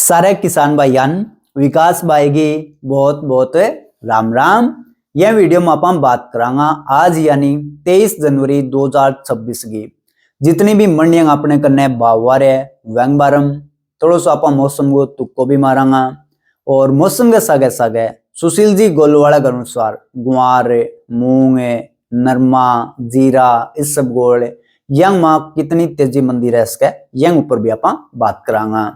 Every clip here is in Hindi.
सारे किसान भाईयान विकास भाई की बहुत बहुत राम राम। यह वीडियो में आप बात करांगा आज यानी 23 जनवरी 2026 की जितनी भी मंडियां अपने करने भाव है वंग बारम थोड़ा सा आप मौसम को तुक्को भी मारांगा और मौसम के सागे सागे सुशील जी गोलवाड़ा के अनुसार गुआर मूंग नरमा जीरा इस सब गोल यंग माँ कितनी तेजी मंदी रह सके यंग ऊपर भी आप बात करांगा।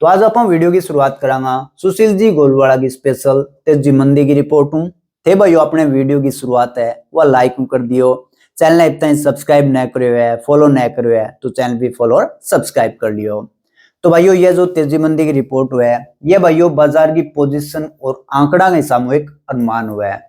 तो आज आप वीडियो की शुरुआत करांगा सुशील जी गोलवाड़ा की स्पेशल तेजी मंदी की रिपोर्ट हूं थे भाई अपने वीडियो की शुरुआत है वह लाइक कर दियो, चैनल अब तक सब्सक्राइब नहीं करो है फॉलो नहीं करो है तो चैनल भी फॉलो और सब्सक्राइब कर लियो। तो भाइयों ये जो तेजी मंदी की रिपोर्ट हुआ है ये भाइयों बाजार की पोजीशन और आंकड़ा के सामूहिक अनुमान हुआ है।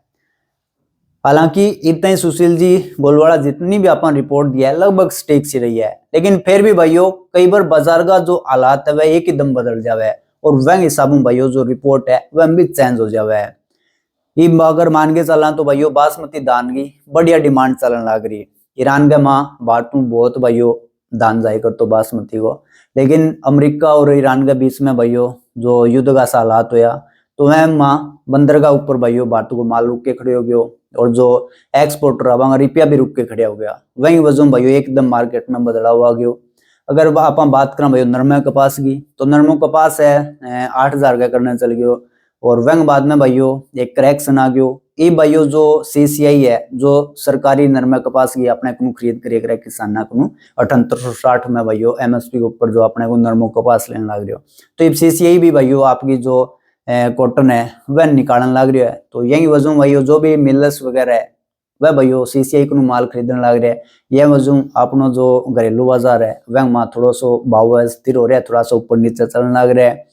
हालांकि इतना ही सुशील जी गोलवाड़ा जितनी भी अपन रिपोर्ट दिया है लगभग स्टेक सी रही है, लेकिन फिर भी भाइयों कई बार बाजार का जो हालात है वह एक ही दम बदल जावे और वह हिसाब में भाइयों जो रिपोर्ट है वह भी चेंज हो जावे। अगर मान के चला तो भाइयों बासमती धान की बढ़िया डिमांड चलन लग रही। ईरान के माँ बाटू बहुत भाइयों धान जाए कर तो बासमती को, लेकिन अमेरिका और ईरान के बीच में भाइयों जो युद्ध का हालात हुआ तो वह माँ बंदरगाह ऊपर भाइयों बाटू को माल रुक के खड़े हो गयो और जो एक्सपोर्टर वहां रुपया भी रुक के खड़े हो गया। वही वजह भाइयों एकदम मार्केट में बदलाव आ गयो। अगर आप बात करें भाइयों नरमा कपास की तो नरमो कपास है 8,000 का करने चल गयो और वह बाद में भाइयों एक करेक्शन आ गयो। ये भाइयों जो CCI है जो सरकारी नरमा कपास की अपने को खरीद कर किसान को 7860 में भाइयों MSP के ऊपर जो अपने को नरमो कपास लेने लग रहे हो तो ये CCI भी भाइयों आपकी जो कॉटन है वह निकालने लग रहा है। तो यही वजह भाइयों जो भी मिलर्स वगैरह है वह भाइयों CCI को माल खरीदने लग रहे हैं। यह वजह अपना जो घरेलू बाजार है वह वहाँ थोड़ा सा भाव स्थिर हो रहा है, थोड़ा सा ऊपर नीचे चलने लग रहा है।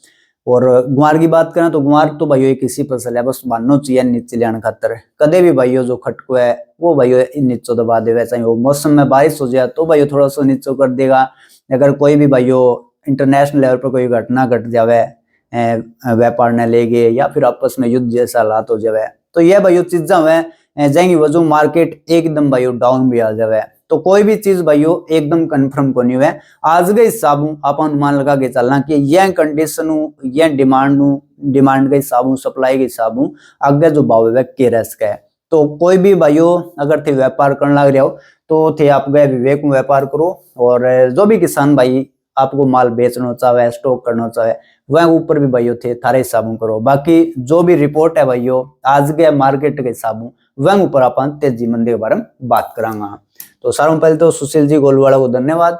और गुआर की बात करें तो गुआर तो भाइयों एक इसी फसल है, बस मानो चाहिए नीचे लेने खातर कदे भी भाइयों जो खटको है वो भाइयों नीचे दबा देगा। चाहे वो मौसम में बारिश हो जाए तो भाइयों थोड़ा सा नीचे कर देगा। अगर कोई भी भाइयों इंटरनेशनल लेवल पर कोई घटना घट जावे व्यापार न लेगे या फिर आपस में युद्ध जैसा हालात हो जावे तो यह भाइयों चीजें हुए जाएंगी वजह मार्केट एकदम भाइयों डाउन भी आ जावे। तो कोई भी चीज भाइयों एकदम कंफर्म को नहीं हुआ। आज के हिसाब आप अनुमान लगा के चलना कि यह कंडीशन यह डिमांड के हिसाब सप्लाई के हिसाब आगे जो भाव है के रह सके। तो कोई भी भाइयों अगर थे व्यापार करने लग रहे हो तो थे आप गए विवेक में व्यापार करो और जो भी किसान भाई आपको माल बेचना चाहे स्टॉक करना चाहे वह ऊपर भी भाइयों थे थारे हिसाब करो। बाकी जो भी रिपोर्ट है भाइयों आज के मार्केट के हिसाब वह ऊपर अपन तेजी मंदी के बारे में बात करांगा। तो सारों पहले तो सुशील जी गोलवाड़ा को धन्यवाद,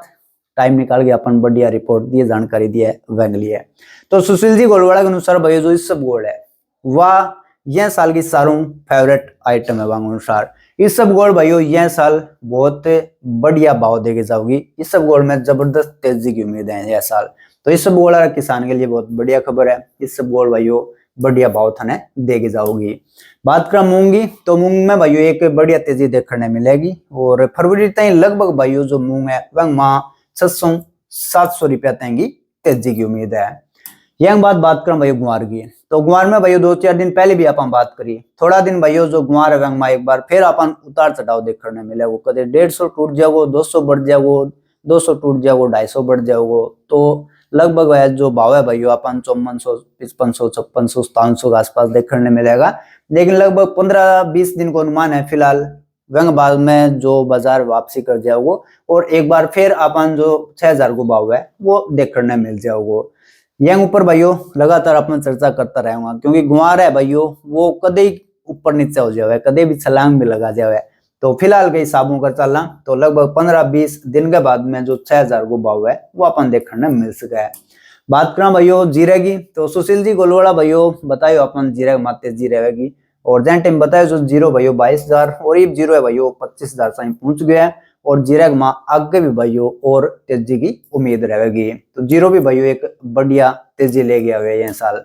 टाइम निकाल के अपन बढ़िया रिपोर्ट दी जानकारी दी है वह लिए। तो सुशील जी गोलवाड़ा के अनुसार भाइयों जो इस सब गोल्ड है वह यह साल की सारों फेवरेट आइटम है वह अनुसार इस सब गोल्ड भाइयों यह साल बहुत बढ़िया भाव देके जाओगी। इस सब गोल्ड में जबरदस्त तेजी की उम्मीद है यह साल। तो इस सब गोल्ड किसान के लिए बहुत बढ़िया खबर है। इस सब गोल्ड भाइयों बढ़िया भाव थाने देके जाओगी। बात करें मूंग की तो मूंग में भाइयों एक बढ़िया तेजी देखने मिलेगी और फरवरी तक लगभग भाइयों जो मूंग है वह माँ 600-700 रुपया तक की तेजी की उम्मीद है। यह बात करें भाइयों गुआर की तो गुआर में भाइयों 2-4 दिन पहले भी अपन बात करी थोड़ा दिन भाइयों जो गुआर है वह एक बार फिर अपन उतार चढ़ाव देखने मिलेगा। कदे 150 टूट जाओ 200 बढ़ जाओ 200 टूट जाओ 250 बढ़ जाओ। तो लगभग वह जो भाव है भाइयों अपन 5400 5500 5600 5700 के आसपास देखने मिलेगा। लेकिन लगभग 15-20 दिन को अनुमान है फिलहाल वह बाद में जो बाजार वापसी कर जाओगे और एक बार फिर अपन जो 6000 को भाव है वो देखने मिल जाओगे। यह ऊपर भाइयों लगातार अपन चर्चा करता रहूंगा क्योंकि गुआर है भाइयों वो कदे ऊपर नीचे हो जाए कदे भी छलांग भी लगा जाए। तो फिलहाल के हिसाबों का चलना तो लगभग 15-20 दिन के बाद में जो 6000 को भाव है वो अपन देखने मिल सका है। बात करें भाइयों जीरे की तो सुशील जी गोलवाड़ा भाइयों बतायो अपन जीरे माते जी रहेगी और जैन टाइम बतायो जो जीरो भाइयों 22,000 और ये जीरो है भाइयों 25,000 से पहुंच गया है और जीरे माँ आगे भी भाइयों और तेजी की उम्मीद रहेगी। तो जीरो भी भाइयों एक बढ़िया तेजी ले गया हुआ यह साल।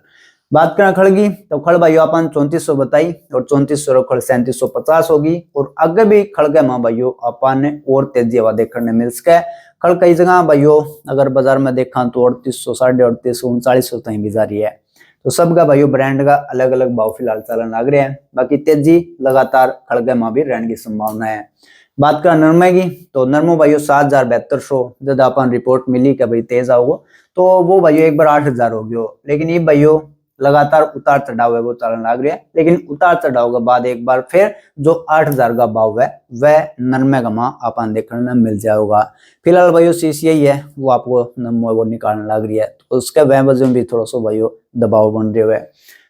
बात करें खड़ की तो खड़ भाइयों अपन 3400 बताई और 3400 खड़ 3750 होगी और आगे भी खड़ के माँ भाइयों अपन और तेजी हवा देखने मिल सके। खड़ कई जगह भाइयों अगर बाजार में देखा तो 3800 3800 3900 तक भी जारी है। तो सबका भाइयों ब्रांड का अलग अलग भाव फिलहाल चलन लग रहे हैं। बाकी तेजी लगातार खड़गे माँ भी रहने की संभावना है। बात कर नरमे की, तो नरमो भाइयों 7,7200 जब अपन रिपोर्ट मिली कि भाई तेज आओगे, तो वो भाइयों एक बार 8,000 हो गयो। लेकिन ये भाइयों लगातार उतार चढ़ाव है वो चलन लग रहा है। लेकिन उतार चढ़ाव के बाद एक बार फिर जो 8,000 का भाव है वह नरमे का माँ अपन देखने में मिल जाएगा। फिलहाल भाइयों सीसीआई है वो आपको नरमो वो निकालने लग रही है, तो उसके वह वजह में भी थोड़ा सा भाइयों दबाव बन रहे हुए।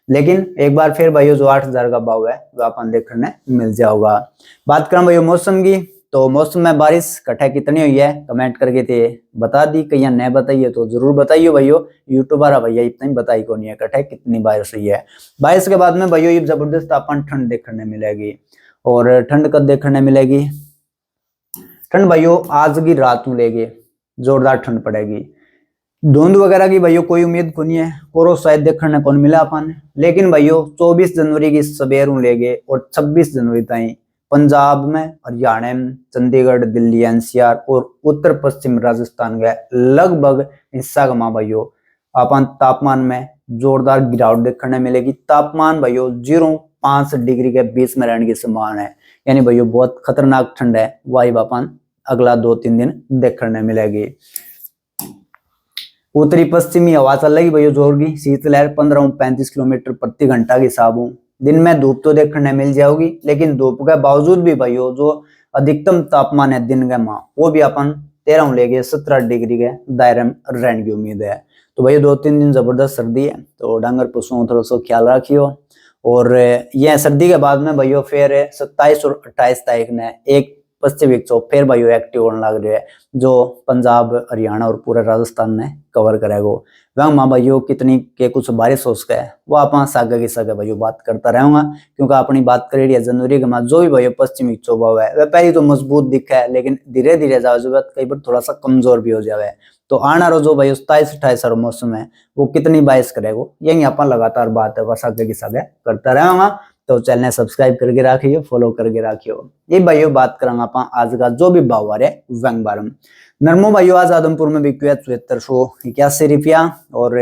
लेकिन एक बार फिर भाइयों जो 8,000 का भाव है वह अपन देखने मिल जाएगा। बात करें भाइयों मौसम की, तो मौसम में बारिश कटा कितनी हुई है कमेंट करके थे बता दी, कहीं नहीं बताइए तो जरूर बताइए भाइयों। यूट्यूबर भैया इतना ही बताई को नहीं है कटा कितनी बारिश हुई है। बारिश के बाद में भाइयों ये जबरदस्त अपन ठंड देखने मिलेगी। और ठंड कब देखने मिलेगी? ठंड भाइयों आज की रात में लेगी जोरदार ठंड पड़ेगी। धुंध वगैरह की भाइयों कोई उम्मीद को नहीं है, कोरो शायद देखने को मिला अपन। लेकिन भाइयों 24 जनवरी की सवेर लेगे और 26 जनवरी तक पंजाब में, हरियाणा में, चंडीगढ़, दिल्ली, एनसीआर और उत्तर पश्चिम राजस्थान के लगभग हिस्सा का भाइयों अपन तापमान में जोरदार गिरावट देखने मिलेगी। तापमान भाइयों 0-5 डिग्री के बीच में रहने की संभावना है। यानी भाइयों बहुत खतरनाक ठंड है वही अपन अगला 2-3 दिन देखने मिलेगी। उत्तरी पश्चिमी हवा चल रही भाइयों जोर की, शीतलहर 15-35 किलोमीटर प्रति घंटा के हिसाब हूँ। दिन में धूप तो देखने मिल जाएगी, लेकिन धूप के बावजूद भी भाइयों जो अधिकतम तापमान है दिन का माह वो भी अपन 13 लेके 17 डिग्री के दायरे में रहने की उम्मीद है। तो भाइयों 2-3 दिन जबरदस्त सर्दी है, तो डांगर पशुओं थोड़ा सा ख्याल रखियो। और यह सर्दी के बाद में भाइयों फिर 27 और 28 तारीख ने एक पश्चिमी विक्षोभ फिर भाइयों एक्टिव होने लग रहे हैं, जो पंजाब, हरियाणा और पूरे राजस्थान में कवर करेगा। वह माँ भाइयों कितनी के कुछ बारिश हो सके वो आप सागे की सगे भाइयों बात करता रहूंगा, क्योंकि अपनी बात कर रही है जनवरी के माह जो भी भाइयों पश्चिमी विक्षोभ है वह पहले तो मजबूत दिखा है, लेकिन धीरे धीरे जाओ कई बार थोड़ा सा कमजोर भी हो जाए। तो आना रो जो भाई 27-28 मौसम है वो कितनी बारिश करेगा यही अपन लगातार बात है बस आगे की सगे करता रहूंगा। तो चैनल सब्सक्राइब करके रखियो, फॉलो करके रखियो। ये भाइयों बात करेंगे अपन आज का जो भी भाव आ रहा है वंग बारम। नरमो भाइयों आज आदमपुर में बिक्यू है 7481 रुपया, और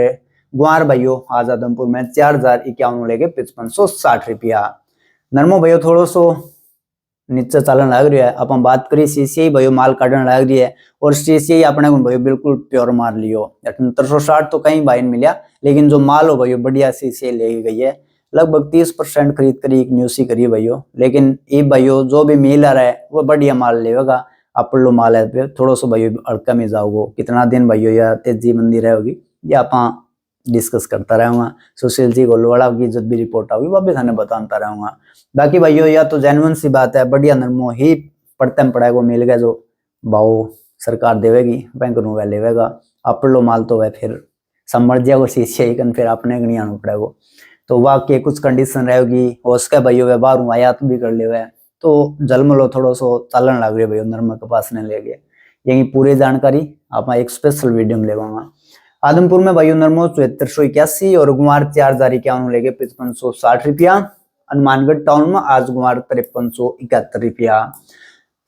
गुआर भाइयों आज आदमपुर में 4,051 लेके 5560 रुपया। नरमो भाइयों थोड़ा सो नीचे चलन लग रही है। अपन बात करी सीसीआई भाइयों माल काटने लग रही है, और सीसीआई अपने को भाइयों बिल्कुल प्योर मार लियो। 7860 तो कहीं भाई मिला, लेकिन जो माल हो भाइयों बढ़िया सीसीआई ले गई है। लगभग 30% खरीद करी एक न्यूसी करी भाइयों। लेकिन ये भाइयों जो भी मिल रहा है वो बढ़िया माल लेगा। अपलो माल है थोड़ा सा भाइयों अड़का में जाओगे कितना दिन भाइयों या तेजी मंदी रहेगी या आप डिस्कस करता रहूंगा। सुशील जी गोलवाड़ा की जब भी रिपोर्ट आएगी वह भी थाने बताता रहूंगा। बाकी भाइयों या तो जेन्युइन सी बात है बढ़िया नरमो ही पड़ते में पड़ेगा मिल गया जो भाव सरकार देवेगी बैंक नु वह लेवेगा। अपलो माल तो वह फिर समझ जाएगा सीसीआई कन फिर अपने नहीं आना पड़ेगा। तो वह के कुछ कंडीशन रहेगी हो सके भाइयों व्यवहार आयात भी कर ले। तो जलमलो थोड़ा सो चलन लग रही है भाइयों नरमा कपास ने लेके। यही पूरी जानकारी आप एक स्पेशल वीडियो में लेवाऊंगा। आदमपुर में भाइयों नरमो 7481 और गुमार 4,051 लेके 5560 रुपया। हनुमानगढ़ टाउन में आज गुमार 5371 रुपया।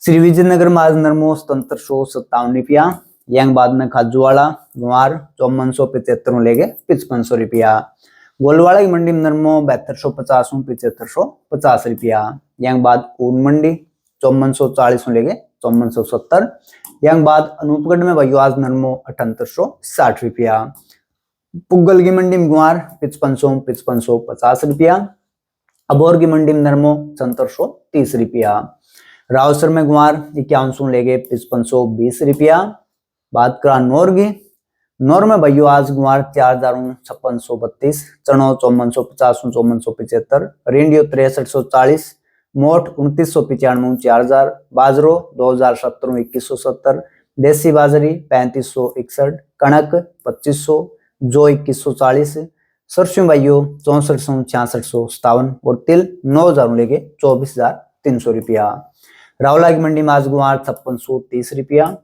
श्री विजयनगर में आज नरमो 7757 रुपया। यंग बाद में खाजूवाड़ा गुमार 5475 लेके 5500 रुपया। गोलवाड़ा की मंडी में नरमो 7250 7550 रुपया। यंग बाद ऊन मंडी 5440 लेके 5470। यंग बाद अनूपगढ़ में भाइयों आज नरमो 7860 रुपया। पुगल की मंडी में गुआर 5550 रुपया। अबोर की मंडी में नरमो 7430 रुपया। रावसर में गुआर 5100 लेके 5520 रुपया। बात करा नौर की, नौर में भाइयों आज गुआर 405632, चनो 5450 5475, रेंडियो 6340, मोठ 2995 4000, बाजरो 2017 2170, देसी बाजरी 3561, कणक 2500, जो 2140, सरसों भाइयों 6400 6657 और तिल 9000 लेके 24300 रुपया। रावला की मंडी में आज गुआर 5630 रुपया।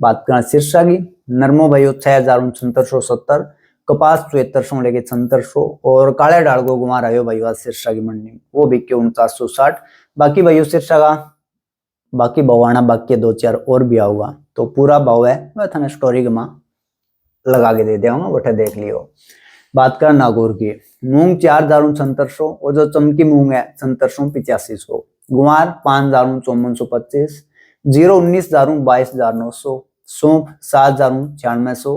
बात करना सिरसा की, नरमो भाइयों 6069 कपास 7400 लेके 7600 और काले डाल को गुमार आयो भाइयों आज सिरसा की मंडी वो बिके 4960। बाकी भाइयों सिरसा का बाकी बवाना बाकी 2-4 और भी आऊगा, तो पूरा भाव है वह थाने स्टोरी के माँ लगा के दे देगा बटे देख लियो। बात कर नागौर की, मूंग 4067 और जो चमकी मूंग है 7785, गुआर 505425, जीरो 19,000 सौंफ 7,000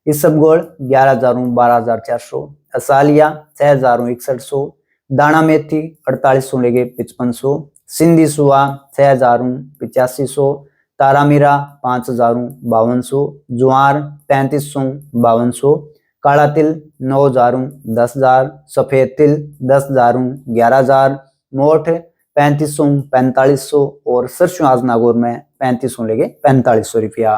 इसबगोल 11,000 असालिया 6,000 दाना मेथी 4,800 लेके 5500, सिंधी सुआ 6,000 तारामीरा 5,000 ज्वार 3,500 काला तिल 9,000 10,000, सफेद तिल 10,000 11,000, मोठ 3,500 4,500 और सरसों आज नागौर में 3,500 लेके 4,500 रुपया।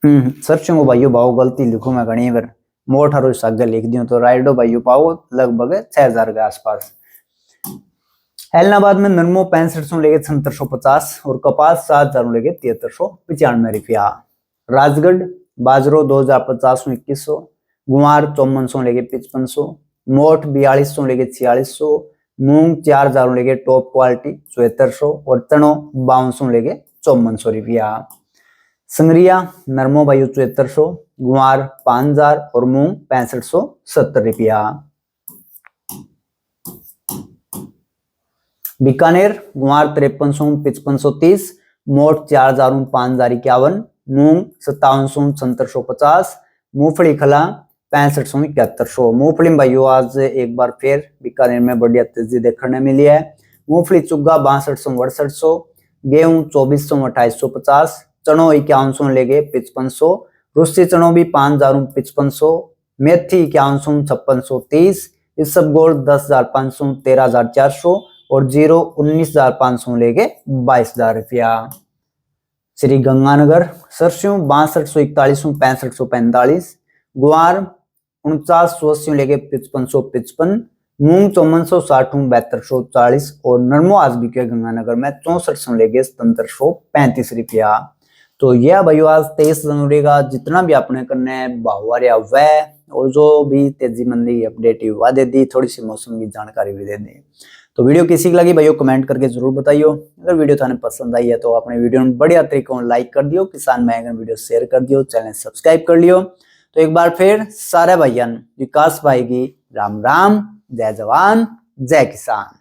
सरसों को भाइयों भाव गलती लिखो मैं घनी बार मोठ और सागे लिख दियो तो राइडो भाइयों पाओ लगभग 6,000 के आसपास। हैलनाबाद में नरमो 6500 लेके 7650 और कपास 7,000 लेके 7395 रुपया। राजगढ़ बाजरो 2,050 2100, गुआर 5400 लेके 5500, मोठ 4200 लेके 4600, मूंग 4,000 लेके टॉप क्वालिटी 7400 और चनो 5200 लेके 5400 रुपया। संग्रिया नरमो भाइयों 7400, गुआर 5,000 और मूंग 6570 रुपया। बीकानेर गुआर 5300 5530, मोठ 4,000 5,051, मूंग 5700 7750, मूंगफली खला 6500 7100। मूंगफली में भाइयों आज एक बार फिर बीकानेर में बढ़िया तेजी देखने मिली है। मूंगफली चुग्गा 6200 6800, गेहूं 2400 2850, चनो 5100 लेके 5500, रूसी चनो भी 5,000 5500, मेथी 5100 5630, इसबगोल 10,500 13,400 और जीरो 19,500 लेके 22,000 रुपया। श्री गंगानगर सरसों 6200 4100 6545, गुआर 4980 लेके 5555, मूंग 5460 7240 और नरमो आज भी के गंगानगर में 6400 लेके 7735 रुपया। तो यह भाइयों आज 23 जनवरी का जितना भी आपने करने बाहुआरिया वह और जो भी तेजी मंदी अपडेट हुआ दे दी, थोड़ी सी मौसम की जानकारी भी दे दी। तो वीडियो किसी की लगी भाइयों कमेंट करके जरूर बताइयो। अगर वीडियो थाने पसंद आई है तो अपने वीडियो में बढ़िया तरीके से लाइक कर दियो, किसान महंगन वीडियो शेयर कर दियो, चैनल सब्सक्राइब कर लियो। तो एक बार फिर सारे भाइयन विकास भाई की राम राम, जय जवान जय किसान।